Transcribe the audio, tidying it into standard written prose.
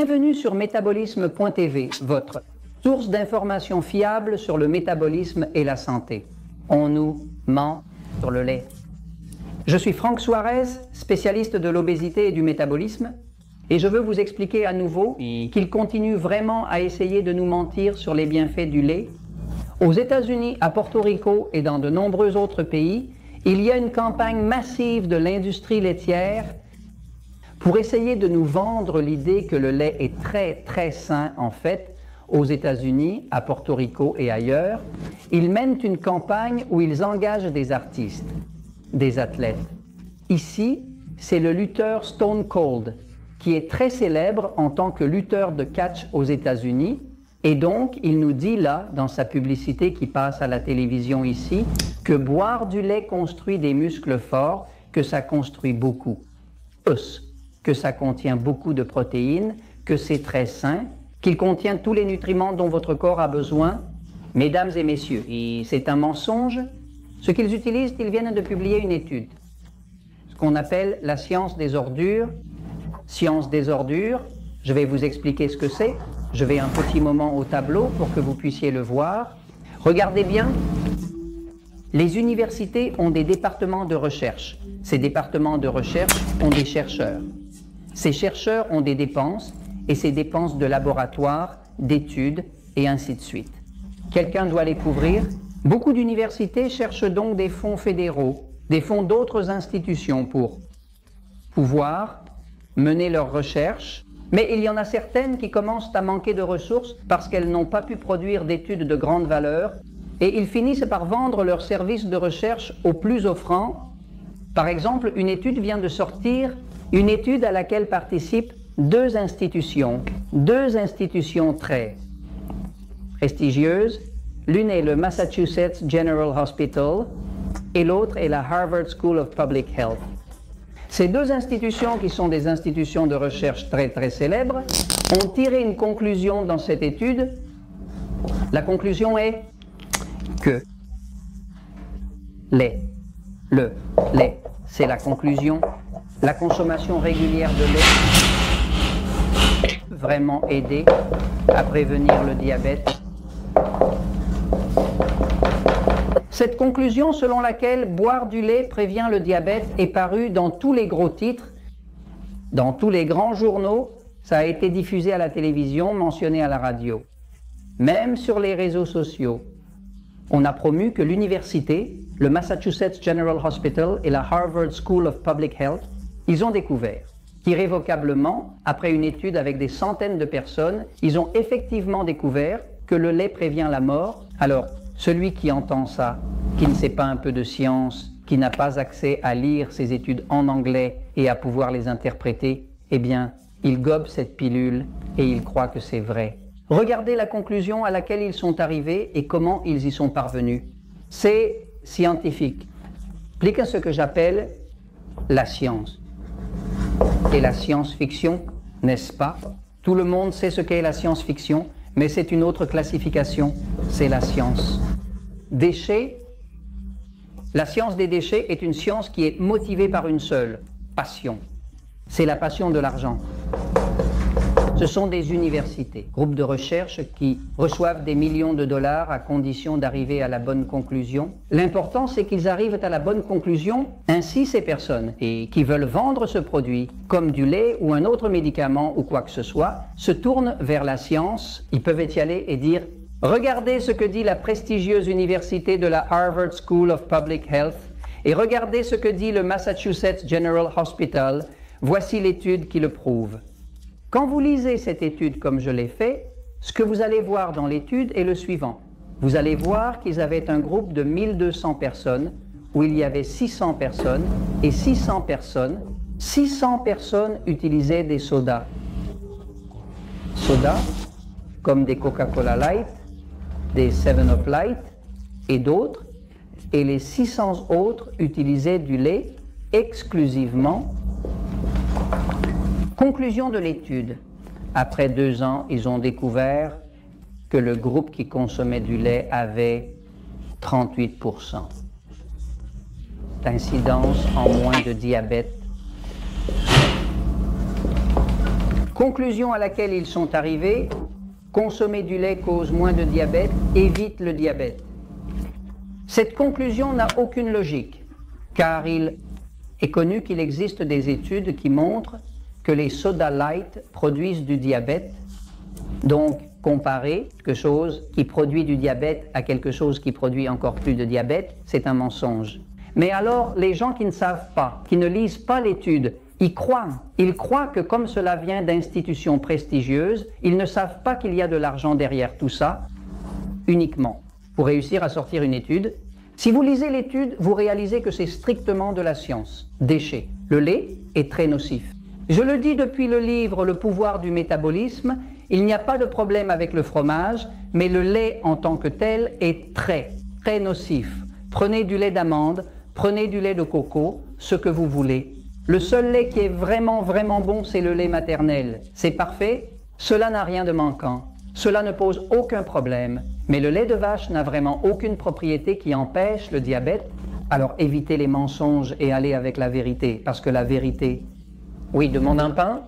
Bienvenue sur métabolisme.tv, votre source d'informations fiables sur le métabolisme et la santé. On nous ment sur le lait. Je suis Franck Suarez, spécialiste de l'obésité et du métabolisme, et je veux vous expliquer à nouveau qu'il continue vraiment à essayer de nous mentir sur les bienfaits du lait. Aux États-Unis, à Porto Rico et dans de nombreux autres pays, il y a une campagne massive de l'industrie laitière pour essayer de nous vendre l'idée que le lait est très sain. En fait, aux États-Unis, à Porto Rico et ailleurs, ils mènent une campagne où ils engagent des artistes, des athlètes. Ici, c'est le lutteur Stone Cold, qui est très célèbre en tant que lutteur de catch aux États-Unis. Et donc, il nous dit là, dans sa publicité qui passe à la télévision ici, que boire du lait construit des muscles forts, que ça construit beaucoup. Que ça contient beaucoup de protéines, que c'est très sain, qu'il contient tous les nutriments dont votre corps a besoin. Mesdames et messieurs, c'est un mensonge. Ce qu'ils utilisent, ils viennent de publier une étude, ce qu'on appelle la science des ordures. Science des ordures, je vais vous expliquer ce que c'est. Je vais un petit moment au tableau pour que vous puissiez le voir. Regardez bien. Les universités ont des départements de recherche. Ces départements de recherche ont des chercheurs. Ces chercheurs ont des dépenses, et ces dépenses de laboratoire, d'études, et ainsi de suite. Quelqu'un doit les couvrir. Beaucoup d'universités cherchent donc des fonds fédéraux, des fonds d'autres institutions pour pouvoir mener leurs recherches. Mais il y en a certaines qui commencent à manquer de ressources parce qu'elles n'ont pas pu produire d'études de grande valeur, et ils finissent par vendre leurs services de recherche aux plus offrants. Par exemple, une étude vient de sortir, une étude à laquelle participent deux institutions très prestigieuses. L'une est le Massachusetts General Hospital et l'autre est la Harvard School of Public Health. Ces deux institutions, qui sont des institutions de recherche très célèbres, ont tiré une conclusion dans cette étude. La conclusion est que le lait, c'est la conclusion. La consommation régulière de lait peut vraiment aider à prévenir le diabète. Cette conclusion selon laquelle boire du lait prévient le diabète est parue dans tous les gros titres, dans tous les grands journaux. Ça a été diffusé à la télévision, mentionné à la radio. Même sur les réseaux sociaux, on a promu que l'université, le Massachusetts General Hospital et la Harvard School of Public Health, ils ont découvert qu'irrévocablement, après une étude avec des centaines de personnes, ils ont effectivement découvert que le lait prévient la mort. Alors, celui qui entend ça, qui ne sait pas un peu de science, qui n'a pas accès à lire ces études en anglais et à pouvoir les interpréter, eh bien, il gobe cette pilule et il croit que c'est vrai. Regardez la conclusion à laquelle ils sont arrivés et comment ils y sont parvenus. C'est scientifique. Applique à ce que j'appelle la science. Et la science-fiction, n'est-ce pas? Tout le monde sait ce qu'est la science-fiction, mais c'est une autre classification, c'est la science. Déchets. La science des déchets est une science qui est motivée par une seule passion. C'est la passion de l'argent. Ce sont des universités, groupes de recherche qui reçoivent des millions de dollars à condition d'arriver à la bonne conclusion. L'important, c'est qu'ils arrivent à la bonne conclusion. Ainsi, ces personnes qui veulent vendre ce produit, comme du lait ou un autre médicament ou quoi que ce soit, se tournent vers la science. Ils peuvent y aller et dire « Regardez ce que dit la prestigieuse université de la Harvard School of Public Health et regardez ce que dit le Massachusetts General Hospital. Voici l'étude qui le prouve. » Quand vous lisez cette étude comme je l'ai fait, ce que vous allez voir dans l'étude est le suivant. Vous allez voir qu'ils avaient un groupe de 1200 personnes, où il y avait 600 personnes, et 600 personnes utilisaient des sodas. Sodas, comme des Coca-Cola Light, des 7-Up Light, et d'autres, et les 600 autres utilisaient du lait exclusivement. Conclusion de l'étude. Après 2 ans, ils ont découvert que le groupe qui consommait du lait avait 38% d'incidence en moins de diabète Conclusion à laquelle ils sont arrivés, consommer du lait cause moins de diabète, évite le diabète. Cette conclusion n'a aucune logique, car il est connu qu'il existe des études qui montrent que les soda light produisent du diabète. Donc, comparer quelque chose qui produit du diabète à quelque chose qui produit encore plus de diabète, c'est un mensonge. Mais alors, les gens qui ne savent pas, qui ne lisent pas l'étude, ils croient que comme cela vient d'institutions prestigieuses, ils ne savent pas qu'il y a de l'argent derrière tout ça, uniquement. Pour réussir à sortir une étude, si vous lisez l'étude, vous réalisez que c'est strictement de la science. Déchets. Le lait est très nocif. Je le dis depuis le livre Le pouvoir du métabolisme, il n'y a pas de problème avec le fromage, mais le lait en tant que tel est très nocif. Prenez du lait d'amande, prenez du lait de coco, ce que vous voulez. Le seul lait qui est vraiment bon, c'est le lait maternel. C'est parfait, cela n'a rien de manquant. Cela ne pose aucun problème. Mais le lait de vache n'a vraiment aucune propriété qui empêche le diabète. Alors évitez les mensonges et allez avec la vérité, parce que la vérité, oui, demande un pain.